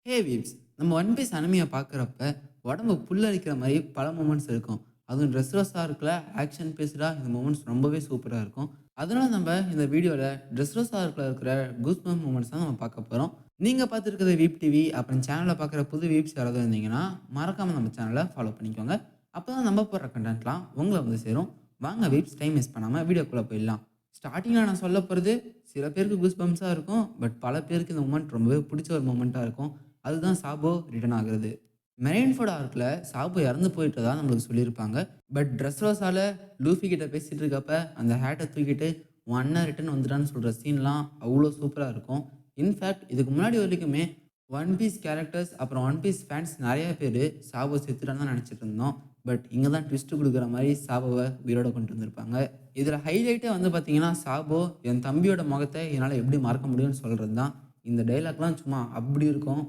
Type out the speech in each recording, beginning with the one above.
ஹே weeps, நம்ம one piece அனிமையை பார்க்குறப்ப உடம்பு புல்லரிக்கிற மாதிரி பல மூமெண்ட்ஸ் இருக்கும். அதுவும் ட்ரெஸ்ஸஸாக இருக்கல, ஆக்ஷன் பேஸ்டாக இந்த மூமெண்ட்ஸ் ரொம்பவே சூப்பராக இருக்கும். அதனால நம்ம இந்த வீடியோவில் ட்ரெஸ்ஸஸாக இருக்கிற கூஸ்பம்ப் மூமெண்ட்ஸ் தான் நம்ம பார்க்க போகிறோம். நீங்கள் பார்த்துருக்கிறது வீப் டிவி. அப்புறம் சேனலில் பார்க்குற புது வீப்ஸ் யாராவது இருந்தீங்கன்னா மறக்காமல் நம்ம சேனலை ஃபாலோ பண்ணிக்கோங்க. அப்போ தான் நம்ம போடுற கண்டென்ட்லாம் உங்களை வந்து சேரும். வாங்க வீப்ஸ், டைம் மிஸ் பண்ணாமல் வீடியோக்குள்ளே போயிடலாம். ஸ்டார்டிங்கில் நான் சொல்ல போகிறது சில பேருக்கு கூஸ் பம்ப்ஸாக இருக்கும். பட் பல பேருக்கு இந்த மூமெண்ட் ரொம்பவே பிடிச்ச ஒரு மூமெண்ட்டாக இருக்கும். அதுதான் சாபோ ரிட்டர்ன் ஆகுறது. மெரைன்ஃபோர்ட் ஆர்க்ல சாபோ இறந்து போயிட்டதா நம்மளுக்கு சொல்லியிருப்பாங்க. பட் ட்ரெஸ்ரோஸால லூஃபி கிட்ட பேசிட்டு இருக்கப்ப அந்த ஹேட்டை தூக்கிட்டு உன் அண்ணன் ரிட்டர்ன் வந்துட்டான்னு சொல்ற சீன்லாம் அவ்வளோ சூப்பராக இருக்கும். இன்ஃபேக்ட் இதுக்கு முன்னாடி வரைக்குமே ஒன் பீஸ் கேரக்டர்ஸ் அப்புறம் ஒன் பீஸ் ஃபேன்ஸ் நிறைய பேர் சாபோ செத்துட்டான்னு தான் நினச்சிட்டு இருந்தோம். பட் இங்கே தான் ட்விஸ்ட் கொடுக்குற மாதிரி சாபோவை உயிரோட கொண்டு வந்திருப்பாங்க. இதில் ஹைலைட்டே வந்து பார்த்தீங்கன்னா, சாபோ என் தம்பியோட முகத்தை என்னால் எப்படி மறக்க முடியும்னு சொல்கிறது தான். இந்த டைலாக்லாம் சும்மா அப்படி இருக்கும்.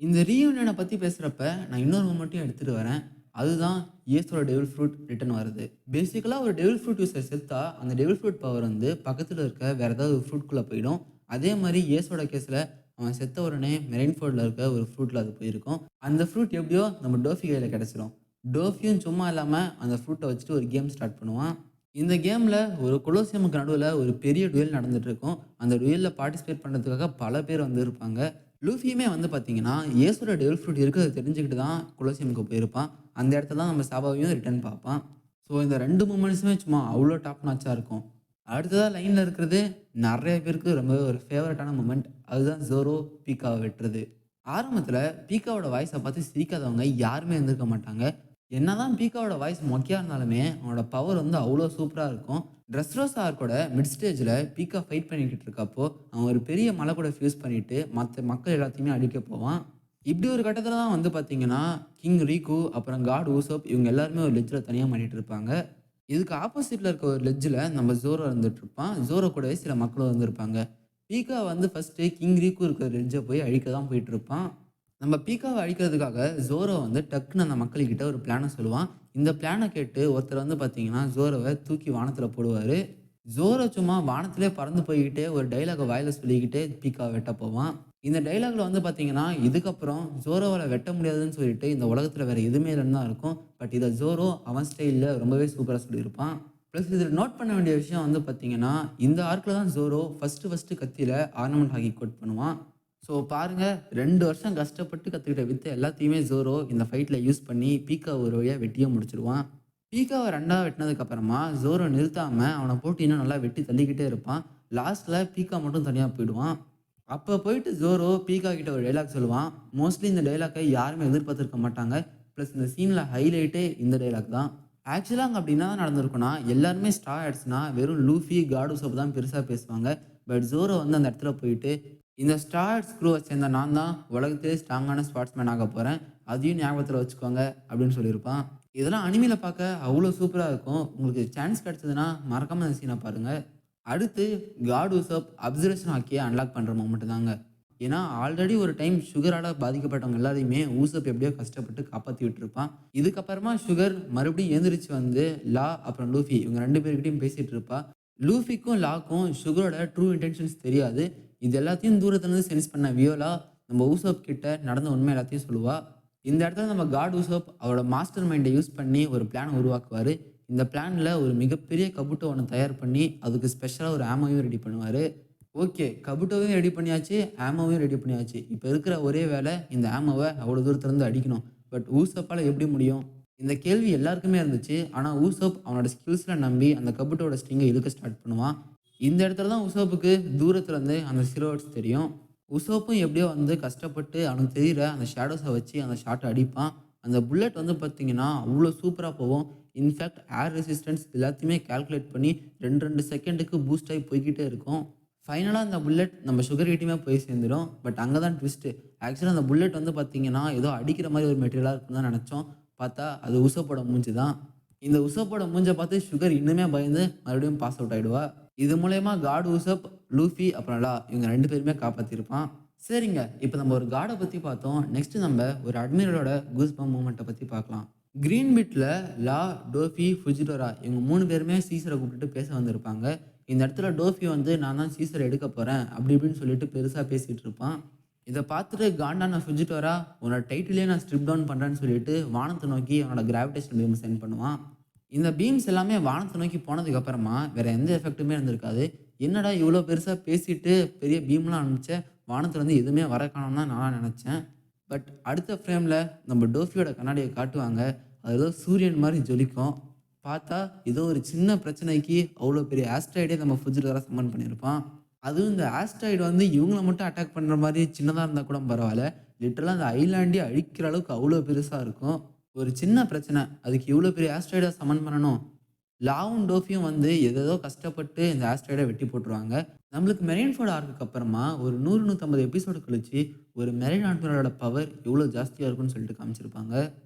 இந்த ரீயூனியனை பற்றி பேசுகிறப்ப நான் இன்னொரு மொமெண்ட்டையும் எடுத்துகிட்டு வரேன். அதுதான் இயேசோட டெவில் ஃப்ரூட் ரிட்டர்ன் வருது. பேசிக்கலாக ஒரு டெவில் ஃப்ரூட் யூஸர் செத்தா அந்த டெவில் ஃப்ரூட் பவர் வந்து பக்கத்தில் இருக்க வேறு ஏதாவது ஒரு ஃப்ரூட்குள்ளே போயிடும். அதே மாதிரி இயேசோட கேஸில் அவன் செத்த உடனே மெரைன்ஃபோர்டில் இருக்க ஒரு ஃப்ரூட்டில் அது போயிருக்கும். அந்த ஃப்ரூட் எப்படியோ நம்ம டோஃபி கையில் கிடச்சிரும். டோஃபியும் சும்மா இல்லாமல் அந்த ஃப்ரூட்டை வச்சுட்டு ஒரு கேம் ஸ்டார்ட் பண்ணுவான். இந்த கேமில் ஒரு கொலோசியமுக்கு நடுவில் ஒரு பெரிய டுயல் நடந்துட்டு இருக்கும். அந்த டுயலில் பார்ட்டிசிபேட் பண்ணுறதுக்காக பல பேர் வந்து இருப்பாங்க. லூஃபியுமே வந்து பார்த்தீங்கன்னா, இயேசுவோட டெவில் ஃப்ரூட் இருக்கிறத தெரிஞ்சுக்கிட்டு தான் கொலோசியமுக்கு போயிருப்பான். அந்த இடத்துல தான் நம்ம சாபாவையும் ரிட்டர்ன் பார்ப்பான். ஸோ இந்த 2 மூமெண்ட்ஸுமே சும்மா அவ்வளோ டாப் நாச்சாக இருக்கும். அடுத்ததா லைன்ல இருக்கிறது நெறைய பேருக்கு ரொம்பவே ஒரு ஃபேவரட்டான மூமெண்ட். அதுதான் ஜோரோ பீக்காவ வெட்டுறது. ஆரம்பத்தில பீக்காவோட வாய்ஸ பார்த்து சிரிக்காதவங்க யாருமே இருந்திருக்க மாட்டாங்க. என்னதான் பீக்காவோட வாய்ஸ் மொக்கையா இருந்தாலுமே, அவனோட பவர் வந்து அவ்வளோ சூப்பரா இருக்கும். ட்ரெஸ்ரோசா ஆர்க்கோட மிட் ஸ்டேஜ்ல பீக்கா ஃபைட் பண்ணிக்கிட்டு இருக்கப்போ, அவன் ஒரு பெரிய மலை கூட ஃபியூஸ் பண்ணிட்டு மத்த மக்கள் எல்லாத்தையுமே அழிக்க போவான். இப்படி ஒரு கட்டத்தில தான் வந்து பார்த்தீங்கன்னா, கிங் ரீகு அப்புறம் காட் ஊசோப் இவங்க எல்லாருமே ஒரு லெட்ஜ்ல தனியா மாட்டிட்டு இருப்பாங்க. இதுக்கு ஆப்போசிட்ல இருக்க ஒரு லெட்ஜ்ல நம்ம ஜோரோ இருந்துட்டு இருப்பான். ஜோரோ கூடவே சில மக்களும் இருந்திருப்பாங்க. பீக்கா வந்து ஃபர்ஸ்ட்டு கிங் ரீகு இருக்கிற லெட்ஜ போய் அழிக்க தான் போயிட்டு இருப்பான். நம்ம பீக்காவ அழிக்கிறதுக்காக ஜோரோ வந்து டக்குன்னு அந்த மக்கள்கிட்ட ஒரு பிளான சொல்லுவான். இந்த பிளான கேட்டு ஒருத்தர் வந்து பார்த்தீங்கன்னா, ஜோரோவ தூக்கி வானத்தில போடுவாரு. ஜோரோ சும்மா வானத்திலே பறந்து போய்க்கிட்டே ஒரு டயலாக வாயில சொல்லிக்கிட்டே பீக்காவ வெட்ட போவான். இந்த டயலாக்ல வந்து பார்த்தீங்கன்னா, இதுக்கப்புறம் ஜோரோவால வெட்ட முடியாதுன்னு சொல்லிட்டு இந்த உலகத்தில வேற எதுவுமே இல்லன்னு தான் இருக்கும். பட் இத ஜோரோ அவன் ஸ்டைல்ல ரொம்பவே சூப்பரா சொல்லியிருப்பான். ப்ளஸ் இதில நோட் பண்ண வேண்டிய விஷயம் வந்து பார்த்தீங்கன்னா, இந்த ஆர்க்ல தான் ஜோரோ ஃபர்ஸ்ட்டு கத்தியில ஆர்னமென்ட் ஹாக்கி கோட் பண்ணுவான். ஸோ பாருங்க, 2 வருஷம் கஷ்டப்பட்டு கத்துக்கிட்ட வித்த எல்லாத்தையுமே ஜோரோ இந்த ஃபைட்ல யூஸ் பண்ணி பீக்காவ ஒரு வழியா வெட்டியே முடிச்சுருவான். பீக்காவ 2ஆ வெட்டினதுக்கு அப்புறமா ஜோரோ நிறுத்தாம அவன போட்டு இன்னும் நல்லா வெட்டி தள்ளிக்கிட்டே இருப்பான். லாஸ்ட்ல பீக்கா மட்டும் தனியா போயிடுவான். அப்ப போயிட்டு ஜோரோ பீக்கா கிட்ட ஒரு டயலாக் சொல்லுவான். மோஸ்ட்லி இந்த டயலாக்க யாருமே எதிர்பார்த்திருக்க மாட்டாங்க. ப்ளஸ் இந்த சீன்ல ஹைலைட்டே இந்த டயலாக் தான். ஆக்சுவலா அங்க அப்படி என்ன நடந்திருக்கும்னா, எல்லாருமே ஸ்ட்ரா ஹேட்ஸ்னா வெறும் லூஃபி, காட் உசோப் தான் பெருசா பேசுவாங்க. பட் ஜோரோ வந்து அந்த இடத்துல போயிட்டு, இந்த ஸ்டார் ஹேட்ஸ் க்ரூவ சேர்ந்த நான் தான் உலகத்திலேயே ஸ்ட்ராங்கான ஸ்பாட்ஸ்மேன் ஆக போறேன். அதையும் ஞாபகத்துல வச்சுக்கோங்க அப்படின்னு சொல்லியிருப்பான். இதெல்லாம் அனிமேல பார்க்க அவ்வளோ சூப்பரா இருக்கும். உங்களுக்கு சான்ஸ் கிடைச்சதுன்னா மறக்காம அந்த சீன பாருங்க. அடுத்து காட் உசோப் அப்சர்வேஷன் ஹாக்கிய அன்லாக் பண்ற மொமெண்ட் தாங்க. ஏன்னா ஆல்ரெடி ஒரு டைம் சுகரால பாதிக்கப்பட்டவங்க எல்லாரையுமே ஊசப் எப்படியோ கஷ்டப்பட்டு காப்பாத்தி விட்டுருப்பான். இதுக்கப்புறமா சுகர் மறுபடியும் எந்திரிச்சு வந்து லா அப்புறம் லூஃபி இவங்க 2 பேர்கிட்டயும் பேசிட்டு இருப்பா. லூஃபிக்கும் லாக்கும் சுகரோட ட்ரூ இன்டென்ஷன்ஸ் தெரியாது. இது எல்லாத்தையும் தூரத்துலேருந்து சென்ஸ் பண்ண வியோலா நம்ம ஊசோப் கிட்ட நடந்த உண்மை எல்லாத்தையும் சொல்லுவா. இந்த இடத்துல நம்ம காட் ஊசோப் அவரோட மாஸ்டர் மைண்டை யூஸ் பண்ணி ஒரு பிளான் உருவாக்குவாரு. இந்த பிளான்ல ஒரு மிகப்பெரிய கபுட்டோ ஒன்று தயார் பண்ணி அதுக்கு ஸ்பெஷலாக ஒரு ஆமோவையும் ரெடி பண்ணுவார். ஓகே, கபுட்டோவையும் ரெடி பண்ணியாச்சு, ஆமோவையும் ரெடி பண்ணியாச்சு. இப்போ இருக்கிற ஒரே வேலை இந்த ஆமோவை அவ்வளோ தூரத்துலேருந்து அடிக்கணும். பட் ஊசப்பால் எப்படி முடியும்? இந்த கேள்வி எல்லாருக்குமே இருந்துச்சு. ஆனால் ஊசோப் அவனோட ஸ்கில்ஸில் நம்பி அந்த கபுட்டோட ஸ்ட்ரிங்கை இழுக்க ஸ்டார்ட் பண்ணுவான். இந்த இடத்துல தான் உசோப்புக்கு தூரத்துலேருந்து அந்த சிரோட்ஸ் தெரியும். உசோப்பும் எப்படியோ வந்து கஷ்டப்பட்டு அவனுக்கு தெரியிற அந்த ஷேடோஸை வச்சு அந்த ஷாட்டை அடிப்பான். அந்த புல்லட் வந்து பார்த்தீங்கன்னா அவ்வளோ சூப்பராக போகும். இன்ஃபேக்ட் ஏர் ரெசிஸ்டன்ஸ் எல்லாத்தையுமே கால்குலேட் பண்ணி 2 செகண்டுக்கு பூஸ்ட் ஆகி போய்க்கிட்டே இருக்கும். ஃபைனலாக அந்த புல்லட் நம்ம சுகர் கிட்டயுமே போய் சேர்ந்துடும். பட் அங்கே தான் ட்விஸ்ட்டு. ஆக்சுவலாக அந்த புல்லட் வந்து பார்த்தீங்கன்னா ஏதோ அடிக்கிற மாதிரி ஒரு மெட்டீரியலாக இருக்குன்னு தான் நினச்சோம். பார்த்தா அது உசோப்போட மூஞ்சி தான். இந்த உசோப்போட மூஞ்ச பார்த்து சுகர் இன்னுமே பயந்து மறுபடியும் பாஸ் அவுட் ஆயிடுவா. இது மூலயமா காட் உசப், லூஃபி அப்புறம் லா இவங்க 2 பேருமே காப்பாத்திருப்பான். சரிங்க, இப்போ நம்ம ஒரு காட பத்தி பார்த்தோம். நெக்ஸ்ட் நம்ம ஒரு அட்மிரலோட கூஸ்பம்ப் மூமெண்ட்ட பத்தி பார்க்கலாம். கிரீன் பிட்ல லா, டோஃபி, ஃபுஜிடோரா இவங்க 3 பேருமே சீசரை கூப்பிட்டுட்டு பேச வந்திருப்பாங்க. இந்த இடத்துல டோஃபி வந்து நான் தான் சீசரை எடுக்க போறேன் அப்படி இப்படின்னு சொல்லிட்டு பெருசா பேசிட்டு இருப்பான். இதை பார்த்துட்டு காண்டான ஃபிஜிட்டோரா உன்னோட டைட்டிலே நான் ஸ்ட்ரிப் டவுன் பண்ணுறேன்னு சொல்லிட்டு வானத்தை நோக்கி அவனோட கிராவிடேஷன் பீம் சென்ட் பண்ணுவான். இந்த பீம்ஸ் எல்லாமே வானத்தை நோக்கி போனதுக்கு அப்புறமா வேற எந்த எஃபெக்ட்டுமே இருந்திருக்காது. என்னடா இவ்வளோ பெருசாக பேசிட்டு பெரிய பீம்லாம் அனுப்பிச்ச, வானத்துலேருந்து எதுவுமே வர காணோம்னு தான் நான் நினச்சேன். பட் அடுத்த ஃப்ரேமில் நம்ம டோஃபியோட கண்ணாடியை காட்டுவாங்க. அது ஏதோ சூரியன் மாதிரி ஜொலிக்கும். பார்த்தா ஏதோ ஒரு சின்ன பிரச்சனைக்கு அவ்வளோ பெரிய ஆஸ்ட்ராய்டே நம்ம ஃபுஜிலோரா சம்மன் பண்ணியிருப்பான். அதுவும் இந்த ஆஸ்ட்ராய்டு வந்து இவங்கள மட்டும் அட்டாக் பண்ணுற மாதிரி சின்னதாக இருந்தால் கூட பரவாயில்ல. லிட்டரலாக அந்த ஐலாண்டே அழிக்கிற அளவுக்கு அவ்வளோ பெருசாக இருக்கும். ஒரு சின்ன பிரச்சனை அதுக்கு இவ்வளோ பெரிய ஆஸ்ட்ராய்டை சம்மன் பண்ணணும். லாவும் டோஃபியும் வந்து ஏதேதோ கஷ்டப்பட்டு இந்த ஆஸ்ட்ராய்டை வெட்டி போட்டுருவாங்க. நம்மளுக்கு மெரைன் ஃபோர்ட் ஆர்க்கு அப்புறமா ஒரு 100-150 எபிசோடு கழிச்சு ஒரு மெரைன் ஆட்மிரலோட பவர் எவ்வளோ ஜாஸ்தியாக இருக்கும்னு சொல்லிட்டு காமிச்சிருப்பாங்க.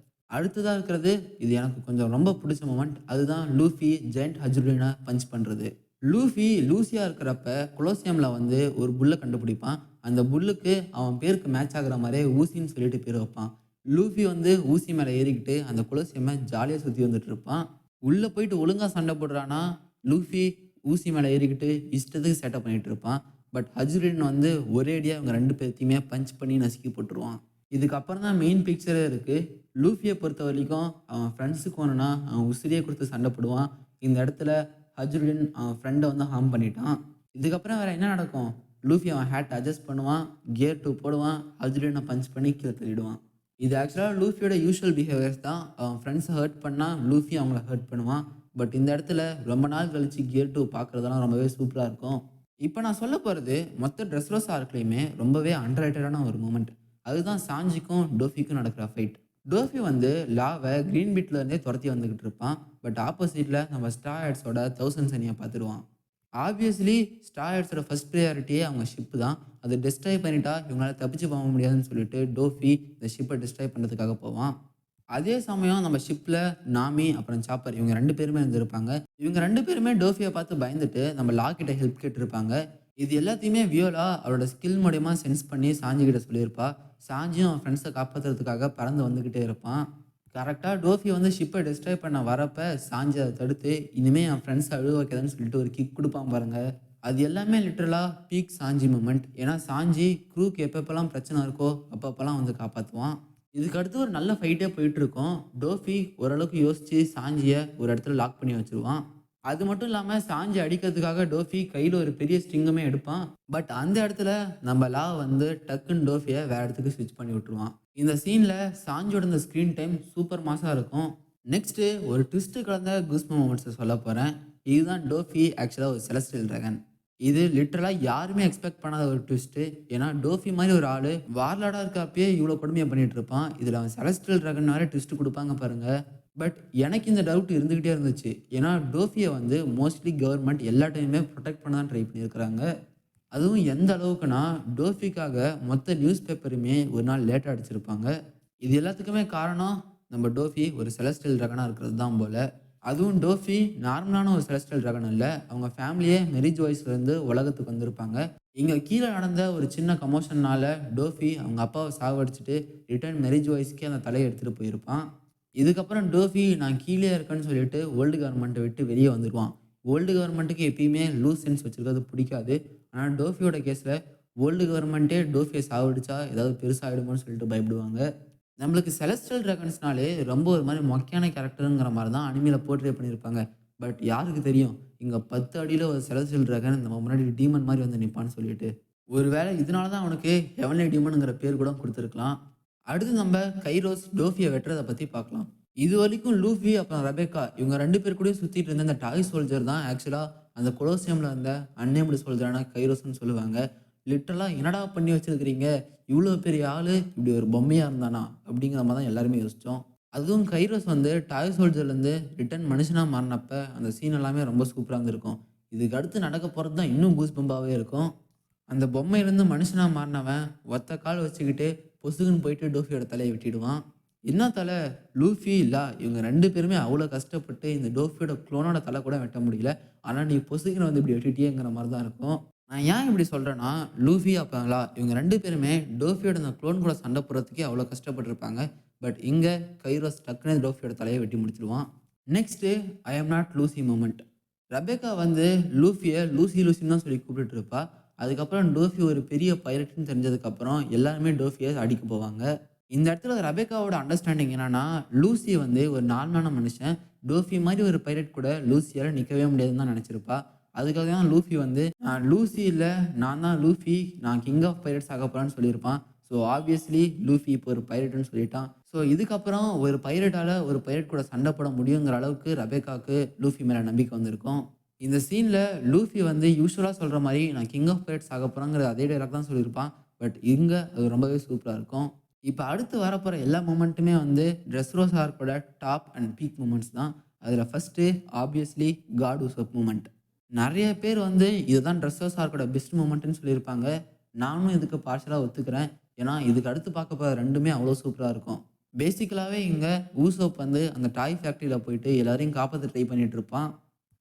அடுத்ததாக இருக்கிறது இது எனக்கு கொஞ்சம் ரொம்ப பிடிச்ச மொமெண்ட். அதுதான் லூஃபி ஜெயண்ட் ஹஜ்ருலினை பஞ்ச் பண்ணுறது. லூஃபி லூசியாக இருக்கிறப்ப கொலோசியமில் வந்து ஒரு புல்லை கண்டுபிடிப்பான். அந்த புல்லுக்கு அவன் பேருக்கு மேட்ச் ஆகுற மாதிரியே ஊசின்னு சொல்லிட்டு பேர் வைப்பான். லூஃபி வந்து ஊசி மேலே ஏறிக்கிட்டு அந்த கொலோசியமை ஜாலியாக சுற்றி வந்துட்டு இருப்பான். உள்ளே போயிட்டு ஒழுங்காக சண்டை போடுறான்னா லூஃபி ஊசி மேலே ஏறிக்கிட்டு இஷ்டத்துக்கு செட்டப் பண்ணிகிட்டு இருப்பான். பட் ஹஜ்ரின் வந்து ஒரேடியாக அவங்க 2 பேர்த்தையுமே பஞ்ச் பண்ணி நசுக்கி போட்டுருவான். இதுக்கப்புறம் தான் மெயின் பிக்சரே இருக்குது. லூஃபியை பொறுத்த வரைக்கும் அவன் ஃப்ரெண்ட்ஸுக்கு ஒன்றுனா அவன் உசிரியை கொடுத்து சண்டை போடுவான். இந்த இடத்துல ஹஜ்ருடின் அவன் ஃப்ரெண்டை வந்து ஹார்ம் பண்ணிட்டான். இதுக்கப்புறம் வேறு என்ன நடக்கும்? லூஃபி அவன் ஹேட் அட்ஜஸ்ட் பண்ணுவான், கியர் 2 போடுவான், ஹஜ்ருடினை பஞ்ச் பண்ணி கீழே தள்ளிடுவான். இது ஆக்சுவலாக லூஃபியோட யூஷுவல் பிஹேவியர்ஸ் தான். அவன் ஃப்ரெண்ட்ஸை ஹர்ட் பண்ணால் லூஃபி அவங்கள ஹர்ட் பண்ணுவான். பட் இந்த இடத்துல ரொம்ப நாள் கழிச்சு கியர் 2 பார்க்குறதெல்லாம் ரொம்பவே சூப்பராக இருக்கும். இப்போ நான் சொல்ல போகிறது மொத்த ட்ரெஸ்ரோஸ் ஆர்க்லேயுமே ரொம்பவே அண்டர்ரேட்டடான ஒரு மூமெண்ட். அதுதான் சாஞ்சிக்கும் டோஃபிக்கும் நடக்கிற ஃபைட். டோஃபி வந்து லாவை க்ரீன் பீட்லேருந்தே துரத்தி வந்துக்கிட்டு இருப்பான். பட் ஆப்போசிட்டில் நம்ம ஸ்ட்ரா ஹேட்ஸோட 1000 சனியை பார்த்துருவான். ஆப்வியஸ்லி ஸ்ட்ரா ஹேட்ஸோட ஃபர்ஸ்ட் ப்ரையாரிட்டியே அவங்க ஷிப்பு தான். அதை டிஸ்ட்ராய் பண்ணிட்டா இவங்களால தப்பிச்சு போக முடியாதுன்னு சொல்லிட்டு டோஃபி இந்த ஷிப்பை டிஸ்ட்ராய் பண்ணுறதுக்காக போவான். அதே சமயம் நம்ம ஷிப்பில் நாமி அப்புறம் சாப்பர் இவங்க 2 பேருமே இருந்திருப்பாங்க. இவங்க 2 பேருமே டோஃபியை பார்த்து பயந்துட்டு நம்ம லா கிட்ட ஹெல்ப் கேட்டிருப்பாங்க. இது எல்லாத்தையுமே வியோலா அவளோட ஸ்கில் மூலயமா சென்ஸ் பண்ணி சாஞ்சிக்கிட்ட சொல்லியிருப்பா. சாஞ்சியும் அவன் ஃப்ரெண்ட்ஸை காப்பாற்றுறதுக்காக பறந்து வந்துக்கிட்டே இருப்பான். கரெக்டாக டோஃபி வந்து ஷிப்பை டிஸ்ட்ராய் பண்ண வரப்ப சாஞ்சி அதை தடுத்து இனிமேல் என் ஃப்ரெண்ட்ஸை அழுவ வைக்காதுன்னு சொல்லிட்டு ஒரு கிக் கொடுப்பான் பாருங்க. அது எல்லாமே லிட்டரலாக பீக் சாஞ்சி மூமெண்ட். ஏன்னா சாஞ்சி க்ரூக்கு எப்பப்பெல்லாம் பிரச்சனை இருக்கோ அப்பப்பெல்லாம் வந்து காப்பாற்றுவான். இதுக்கு அடுத்து ஒரு நல்ல ஃபைட்டே போயிட்டு இருக்கும். டோஃபி ஓரளவுக்கு யோசிச்சு சாஞ்சியை ஒரு இடத்துல லாக் பண்ணி வச்சிருவான். அது மட்டும் இல்லாமல் சாஞ்சி அடிக்கிறதுக்காக டோஃபி கையில் ஒரு பெரிய ஸ்ட்ரிங்குமே எடுப்பான். பட் அந்த இடத்துல நம்ம லா வந்து டக்குன்னு டோஃபியை வேற இடத்துக்கு ஸ்விட்ச் பண்ணி விட்டுருவான். இந்த சீனில் சாஞ்சியோட இந்த ஸ்க்ரீன் டைம் சூப்பர் மாஸாக இருக்கும். நெக்ஸ்ட்டு ஒரு ட்விஸ்ட்டு கலந்த கூஸ் மூமெண்ட்ஸை சொல்ல போகிறேன். இதுதான் டோஃபி ஆக்சுவலாக ஒரு செலஸ்டியல் ட்ராகன். இது லிட்டரலாக யாருமே எக்ஸ்பெக்ட் பண்ணாத ஒரு ட்விஸ்ட்டு. ஏன்னா டோஃபி மாதிரி ஒரு ஆள் வார்லாடாக இருக்கப்பயே இவ்வளோ கொடுமையாக பண்ணிகிட்டு இருப்பான். இதில் அவன் செலஸ்டியல் ட்ராகன் வேறு ட்விஸ்ட்டு கொடுப்பாங்க பாருங்கள். பட் எனக்கு இந்த டவுட் இருந்துக்கிட்டே இருந்துச்சு. ஏன்னா டோஃபியை வந்து மோஸ்ட்லி கவர்மெண்ட் எல்லா டைமுமே ப்ரொடெக்ட் பண்ண தான் ட்ரை பண்ணியிருக்கிறாங்க. அதுவும் எந்த அளவுக்குன்னா டோஃபிக்காக மொத்த நியூஸ் பேப்பருமே ஒரு நாள் லேட்டாக அடிச்சிருப்பாங்க. இது எல்லாத்துக்குமே காரணம் நம்ம டோஃபி ஒரு செலஸ்டியல் ட்ராகனாக இருக்கிறது தான் போல். அதுவும் டோஃபி நார்மலான ஒரு செலஸ்டியல் ட்ராகன் இல்லை. அவங்க ஃபேமிலியே மெரிஜ் வாய்ஸ்லேருந்து உலகத்துக்கு வந்திருப்பாங்க. இங்கே கீழே நடந்த ஒரு சின்ன கமோஷனால் டோஃபி அவங்க அப்பாவை சாவடிச்சுட்டு ரிட்டர்ன் மெரிஜ் வாய்ஸ்க்கே அந்த தலையை எடுத்துகிட்டு போயிருப்பான். இதுக்கப்புறம் டோஃபி நான் கீழே இருக்கேன்னு சொல்லிட்டு வேர்ல்டு கவர்மெண்ட்டை விட்டு வெளியே வந்துடுவான். வேர்ல்டு கவர்மெண்ட்டுக்கு எப்பயுமே லூஸ் சென்ஸ் வச்சுருக்கிறது பிடிக்காது. ஆனால் டோஃபியோட கேஸில் வேர்ல்டு கவர்மெண்ட்டே டோஃபியை சாவடிச்சா ஏதாவது பெருசாகிடுமோன்னு சொல்லிட்டு பயப்படுவாங்க. நம்மளுக்கு செலஸ்டியல் ட்ராகன்ஸ்னாலே ரொம்ப ஒரு மாதிரி மொக்கையான கேரக்டருங்கிற மாதிரி தான் அனிமையில் போர்ட்ரே பண்ணியிருப்பாங்க. பட் யாருக்கு தெரியும் இங்கே 10 அடியில் ஒரு செலஸ்டியல் ட்ராகன் நம்ம முன்னாடி டீமன் மாதிரி வந்து நிற்பான்னு சொல்லிட்டு. ஒரு வேளை இதனால தான் அவனுக்கு ஹெவன்லி டீமனுங்கிற பேர் கூட கொடுத்துருக்கலாம். அடுத்து நம்ம கைரோஸ் டோஃபியை வெட்டுறதை பற்றி பார்க்கலாம். இது வரைக்கும் லூஃபி அப்புறம் ரெபேக்கா இவங்க 2 பேர் கூடயும் சுற்றிட்டு இருந்த இந்த டாய் சோல்ஜர் தான் ஆக்சுவலாக அந்த கொலோசியமில் இருந்த அன்னேம்டு சோல்ஜரான கைரோஸ்ன்னு சொல்லுவாங்க. லிட்டரலாக என்னடா பண்ணி வச்சுருக்கிறீங்க, இவ்வளோ பெரிய ஆள் இப்படி ஒரு பொம்மையாக இருந்தானா அப்படிங்கிற மாதிரி தான் எல்லாருமே யோசித்தோம். அதுவும் கைரோஸ் வந்து டாய் சோல்ஜர்லேருந்து ரிட்டன் மனுஷனாக மாறினப்ப அந்த சீன் எல்லாமே ரொம்ப சூப்பராக இருந்திருக்கும். இதுக்கு அடுத்து நடக்க போகிறது தான் இன்னும் கூஸ் பம்பாகவே இருக்கும். அந்த பொம்மையிலேருந்து மனுஷனாக மாறினவன் ஒத்த கால் வச்சுக்கிட்டு பொசுகுன்னு போயிட்டு டோஃபியோட தலையை வெட்டிடுவான். என்ன தலை லூஃபி இல்லை இவங்க 2 பேருமே அவ்வளோ கஷ்டப்பட்டு இந்த டோஃபியோட க்ளோனோட தலை கூட வெட்ட முடியல. ஆனால் நீ பொசுகுன்னு வந்து இப்படி வெட்டிட்டியேங்கிற மாதிரி தான் இருக்கும். நான் ஏன் இப்படி சொல்கிறேன்னா லூஃபி அப்பாங்களா இவங்க 2 பேருமே டோஃபியோட அந்த க்ளோன் கூட சண்டை போடுறதுக்கே அவ்வளோ கஷ்டப்பட்டுருப்பாங்க. பட் இங்கே கைரோஸ் டக்குன்னு டோஃபியோட தலையை வெட்டி முடிச்சிடுவான். Next I am not Lucy moment. Rebecca வந்து லூஃபியை லூசி லூசின்னு தான் சொல்லி கூப்பிட்டுட்டு இருப்பா. அதுக்கப்புறம் டோஃபி ஒரு பெரிய பைரட்ன்னு தெரிஞ்சதுக்கப்புறம் எல்லாருமே டோஃபியை அடிக்க போவாங்க. இந்த இடத்துல ரெபெக்காவோட அண்டர்ஸ்டாண்டிங் என்னன்னா, லூசி வந்து ஒரு நார்மலான மனுஷன். டோஃபி மாரி ஒரு பைரட் கூட லூசியால நிக்கவே முடியாதுன்னு தான் நெனச்சிருப்பா. அதுக்காக தான் லூஃபி வந்து, "நான் லூசி இல்ல, நான் தான் லூஃபி. நான் கிங் ஆஃப் பைரட்ஸ் ஆகப் போறேன்னு" சொல்லியிருப்பான். ஸோ ஆப்வியஸ்லி லூஃபி இப்போ ஒரு பைரட்ன்னு சொல்லிட்டான். ஸோ இதுக்கப்புறம் ஒரு பைரட்டால ஒரு பைரட் கூட சண்ட போட முடியுங்கிற அளவுக்கு ரெபெக்காக்கு லூஃபி மேல நம்பிக்கை வந்திருக்கும். இந்த சீன்ல லூஃபி வந்து யூசுவலா சொல்ற மாரி, "நான் கிங் ஆஃப் பைரட்ஸ் ஆகப் போறேங்கிற" அதே டயலாக் தான் சொல்லியிருப்பான். பட் இங்க அது ரொம்பவே சூப்பரா இருக்கும். இப்ப அடுத்து வரப்போற எல்லா மொமெண்ட்டுமே வந்து ட்ரெஸ்ரோசா ஆர்க்கோட டாப் அண்ட் பீக் மொமெண்ட்ஸ் தான். அதுல ஃபர்ஸ்ட்டு ஆப்வியஸ்லி காட் உசோப் மொமெண்ட். நெறைய பேர் வந்து இதுதான் ட்ரெஸ்ரோசா ஆர்க்கோட பெஸ்ட் மொமெண்ட்ன்னு சொல்லியிருப்பாங்க. நானும் இதுக்கு பார்ஷியலா ஒத்துக்கிறேன். ஏன்னா, இதுக்கு அடுத்து பார்க்க போற 2மே அவ்வளோ சூப்பரா இருக்கும். பேசிக்கலாவே இங்க ஊசோப் வந்து அந்த டாய் ஃபேக்டரியில போயிட்டு எல்லாரையும் காப்பாத்த ட்ரை பண்ணிட்டு இருப்பான்.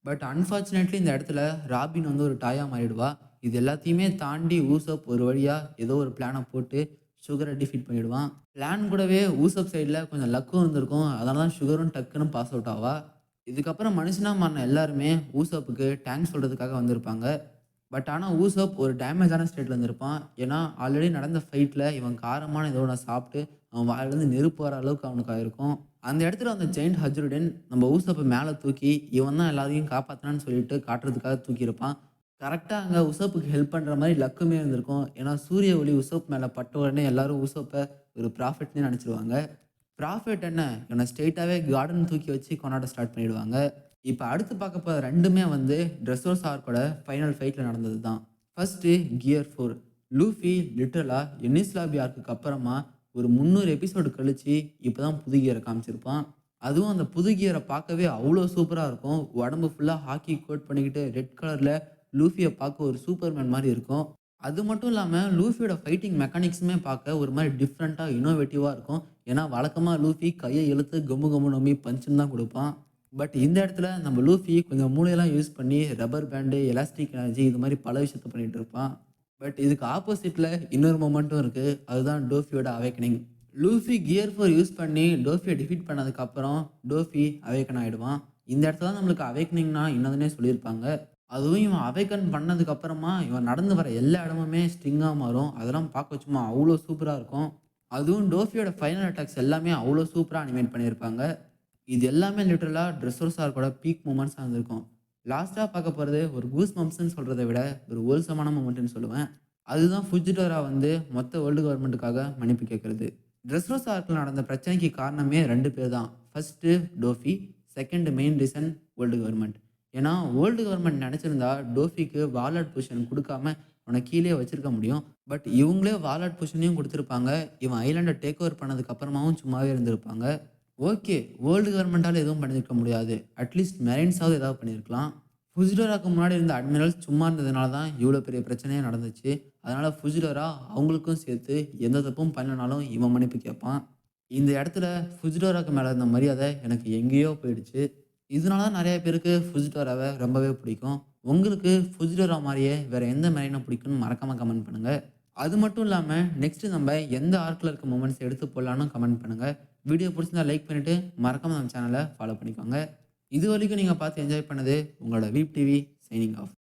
பட் அன்ஃபார்ச்சுனேட்லி இந்த இடத்துல ராபின் வந்து ஒரு டாயா மாறிடுவா. இது எல்லாத்தையுமே தாண்டி ஊசோப் ஒரு வழியா ஏதோ ஒரு பிளான போட்டு சுகர டிஃபீட் பண்ணிடுவான். பிளான் கூடவே ஊசப் சைடுல கொஞ்சம் லக்கும் இருந்திருக்கும். அதனால தான் சுகரும் டக்குன்னு பாஸ் அவுட் ஆவா. இதுக்கப்புறம் மனுஷனா மாறுன எல்லாருமே ஊசோப்புக்கு தேங்க்ஸ் சொல்றதுக்காக வந்திருப்பாங்க. பட் ஆனா ஊசோப் ஒரு டேமேஜான ஸ்டேட்ல இருந்திருப்பான். ஏன்னா, ஆல்ரெடி நடந்த ஃபைட்ல இவன் காரமான ஏதோ ஒண்ண சாப்பிட்டு அவன் வாயிலேருந்து நெருப்பு வர அளவுக்கு அவனுக்கு ஆயிருக்கும். அந்த இடத்துல அந்த ஜெயண்ட் ஹஜ்ருடன் நம்ம ஊசப்ப மேல தூக்கி, இவன் தான் எல்லாரையும் காப்பாத்துனான்னு சொல்லிட்டு காட்டுறதுக்காக தூக்கியிருப்பான். கரெக்ட்டா அங்க உசோப்புக்கு ஹெல்ப் பண்ற மாரி லக்குமே இருந்திருக்கும். ஏன்னா, சூரிய ஒளி உசோப் மேல பட்ட உடனே எல்லாரும் உசோப்ப ஒரு ப்ராஃபெட்ன்னே நெனச்சுருவாங்க. ப்ராஃபெட் என்ன, இவன ஸ்ட்ரெய்ட்டாவே காடுன்னு தூக்கி வச்சு கொண்டாட ஸ்டார்ட் பண்ணிடுவாங்க. இப்ப அடுத்து பார்க்க போற 2மே வந்து ட்ரெஸ்ஸோர்ஸ் ஆர்க்கோட ஃபைனல் ஃபைட்ல நடந்தது தான். First gear 4. லூஃபி லிட்டரலா எனிஸ் லாபி ஆர்க்குக்கு அப்புறமா ஒரு 300 எபிசோடு கழிச்சு இப்ப தான் புது கியர காமிச்சிருப்பான். அதுவும் அந்த புது கியர பார்க்கவே அவ்ளோ சூப்பரா இருக்கும். உடம்பு ஃபுல்லா ஹாக்கி கோட் பண்ணிக்கிட்டு ரெட் கலர்ல லூஃபிய பார்க்க ஒரு சூப்பர்மேன் மாரி இருக்கும். அது மட்டும் இல்லாம லூஃபியோட ஃபைட்டிங் மெக்கானிக்ஸுமே பார்க்க ஒரு மாரி டிஃப்ரெண்ட்டா, இன்னோவேட்டிவா இருக்கும். ஏன்னா வழக்கமா லூஃபி கைய இழுத்து கம்மு கம்முன்னு நம்பி பஞ்சுன்னு தான் குடுப்பான். பட் இந்த இடத்துல நம்ம லூஃபி கொஞ்சம் மூளையெல்லாம் யூஸ் பண்ணி ரப்பர் பேண்டு, எலாஸ்டிக் எனர்ஜி இது மாரி பல விஷயத்த பண்ணிட்டு இருப்பான். பட் இதுக்கு ஆப்போசிட்ல இன்னொரு மொமெண்ட்டும் இருக்கு. அதுதான் டோஃபியோட அவேக்கனிங். லூஃபி கியர் 4 யூஸ் பண்ணி டோஃபிய டிஃபீட் பண்ணதுக்கப்புறம் டோஃபி அவேக்கன் ஆயிடுவான். இந்த இடத்துல தான் நம்மளுக்கு அவேக்கனிங்னா என்னதுன்னே சொல்லியிருப்பாங்க. அதுவும் இவன் அவேக்கன் பண்ணதுக்கு அப்புறமா இவன் நடந்து வர எல்லா இடமுமே ஸ்ட்ரிங்கா மாறும். அதெல்லாம் பார்க்க சும்மா அவ்ளோ சூப்பரா இருக்கும். அதுவும் டோஃபியோட ஃபைனல் அட்டாக்ஸ் எல்லாமே அவ்ளோ சூப்பரா அனிமேட் பண்ணியிருப்பாங்க. இது எல்லாமே லிட்டரலா ட்ரெஸ்ஸோர்ஸ் ஆர்க்கோட பீக் மொமெண்ட்ஸா இருந்திருக்கும். லாஸ்ட்டா பார்க்க போறது ஒரு கூஸ் பம்ப்ஸ்ன்னு சொல்றத விட ஒரு ஹோல்சமான மொமெண்ட்ன்னு சொல்லுவேன். அதுதான் ஃபுஜிடோரா வந்து மொத்த வேர்ல்டு கவர்மெண்ட்டுக்காக மன்னிப்பு கேட்கறது. ட்ரெஸ்ஸோர்ஸ் ஆர்க்ல நடந்த பிரச்சனைக்கு காரணமே 2 பேர் தான். First toffee, second main reason world government. ஏன்னா வேர்ல்டு கவர்மெண்ட் நெனச்சிருந்தா டோஃபிக்கு வார்லாட் பொசிஷன் குடுக்காம அவன கீழயே வச்சிருக்க முடியும். பட் இவங்களே வார்லாட் பொசிஷனையும் குடுத்திருப்பாங்க. இவன் ஐலேண்ட டேக் ஓவர் பண்ணதுக்கு அப்புறமாவும் சும்மாவே இருந்திருப்பாங்க. ஓகே. வேர்ல்டு கவர்மெண்ட்டால எதுவும் பண்ணியிருக்க முடியாது. அட்லீஸ்ட் மெரைன்ஸாவது ஏதாவது பண்ணியிருக்கலாம். ஃபுஜிடோராக்கு முன்னாடி இருந்த அட்மிரல்ஸ் சும்மா இருந்ததுனால தான் இவ்வளோ பெரிய பிரச்சனையே நடந்துச்சு. அதனால ஃபுஜிடோரா அவங்களுக்கும் சேர்த்து எந்த தப்பும் பண்ணலனாலும் இவன் மன்னிப்பு கேட்பான். இந்த இடத்துல ஃபுஜிடோராக்கு மேல இருந்த மரியாதை எனக்கு எங்கேயோ போயிடுச்சு. இதனால தான் நெறைய பேருக்கு ஃபுஜிடோராவ ரொம்பவே பிடிக்கும். உங்களுக்கு ஃபுஜிடோரா மாரியே வேற எந்த மெரைன பிடிக்கும்னு மறக்காம கமெண்ட் பண்ணுங்க. அது மட்டும் இல்லாம நெக்ஸ்ட் நம்ம எந்த ஆர்க்ல இருக்க மொமெண்ட்ஸ் எடுத்து போடலாம்னு கமெண்ட் பண்ணுங்க. வீடியோ பிடிச்சிருந்தா லைக் பண்ணிட்டு மறக்காம நம்ம சேனலை ஃபாலோ பண்ணிக்கோங்க. இதுவரைக்கும் நீங்க பார்த்து என்ஜாய் பண்ணது உங்களோட வீப் டிவி சைனிங் ஆஃப்.